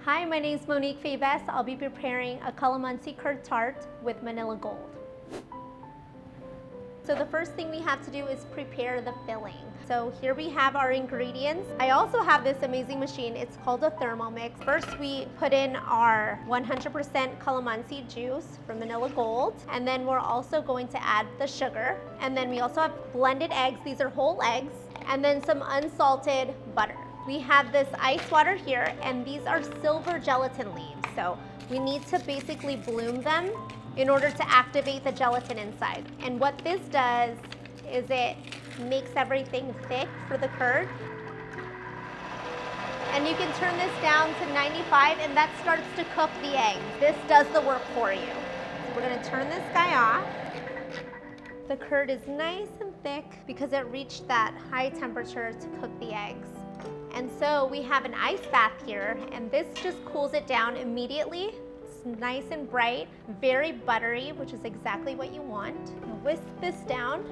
Hi, my name is Monique Feybesse. I'll be preparing a calamansi curd tart with Manila Gold. So the first thing we have to do is prepare the filling. So here we have our ingredients. I also have this amazing machine. It's called a Thermomix. First we put in our 100% calamansi juice from Manila Gold. And then we're also going to add the sugar. And then we also have blended eggs. These are whole eggs. And then some unsalted butter. We have this ice water here, and these are silver gelatin leaves. So we need to basically bloom them in order to activate the gelatin inside. And what this does is it makes everything thick for the curd. And you can turn this down to 95, and that starts to cook the eggs. This does the work for you. So we're gonna turn this guy off. The curd is nice and thick because it reached that high temperature to cook the eggs. And so we have an ice bath here, and this just cools it down immediately. It's nice and bright, very buttery, which is exactly what you want. Whisk this down.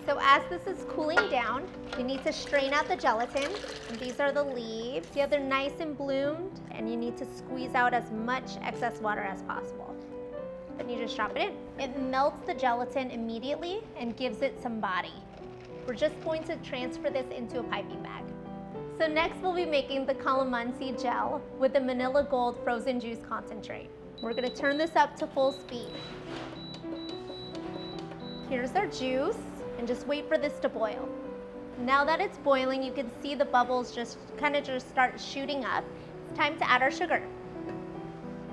So as this is cooling down, you need to strain out the gelatin. And these are the leaves. See how they're nice and bloomed? And you need to squeeze out as much excess water as possible. Then you just drop it in. It melts the gelatin immediately and gives it some body. We're just going to transfer this into a piping bag. So next we'll be making the Calamansi Gel with the Manila Gold frozen juice concentrate. We're gonna turn this up to full speed. Here's our juice, and just wait for this to boil. Now that it's boiling, you can see the bubbles just start shooting up. It's time to add our sugar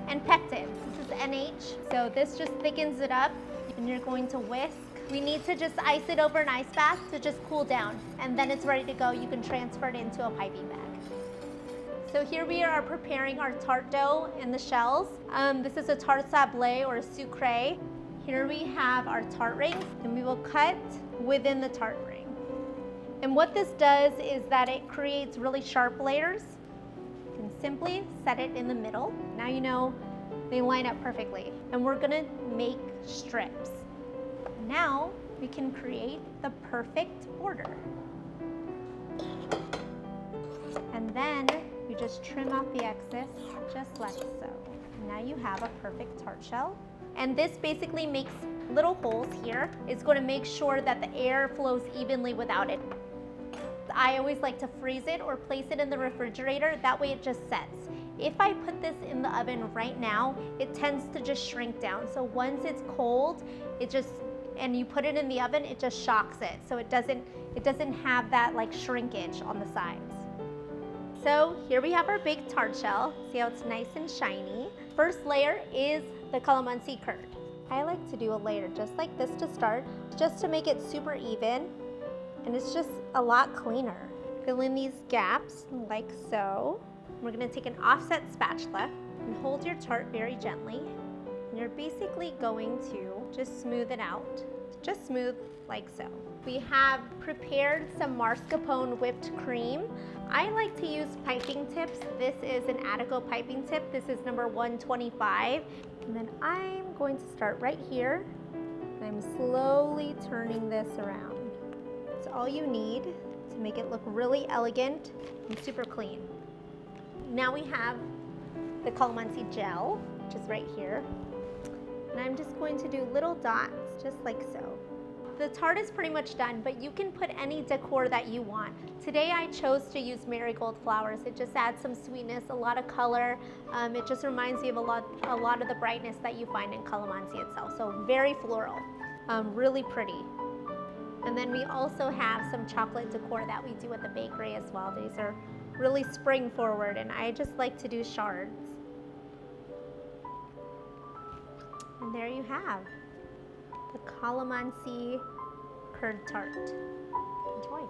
and pectin. This is NH, so this just thickens it up, and you're going to whisk. We need to just ice it over an ice bath to just cool down, and then it's ready to go. You can transfer it into a piping bag. So here we are preparing our tart dough and the shells. This is a tart sablé or sucré. Here we have our tart rings, and we will cut within the tart ring. And what this does is that it creates really sharp layers. You can simply set it in the middle. Now you know they line up perfectly. And we're gonna make strips. Now we can create the perfect border. And then you just trim off the excess, just like so. Now you have a perfect tart shell. And this basically makes little holes here. It's going to make sure that the air flows evenly without it. I always like to freeze it or place it in the refrigerator. That way it just sets. If I put this in the oven right now, it tends to just shrink down. So once it's cold, and you put it in the oven, it just shocks it. So it doesn't have that like shrinkage on the sides. So here we have our big tart shell. See how it's nice and shiny. First layer is the calamansi curd. I like to do a layer just like this to start, just to make it super even. And it's just a lot cleaner. Fill in these gaps like so. We're gonna take an offset spatula and hold your tart very gently. And you're basically going to just smooth it out. Just smooth like so. We have prepared some mascarpone whipped cream. I like to use piping tips. This is an Attico piping tip. This is number 125. And then I'm going to start right here. And I'm slowly turning this around. It's all you need to make it look really elegant and super clean. Now we have the Calamansi Gel, which is right here. And I'm just going to do little dots, just like so. The tart is pretty much done, but you can put any decor that you want. Today I chose to use marigold flowers. It just adds some sweetness, a lot of color. It just reminds me of a lot of the brightness that you find in calamansi itself. So very floral, really pretty. And then we also have some chocolate decor that we do at the bakery as well. These are really spring forward, and I just like to do shards. And there you have the calamansi curd tart. Enjoy.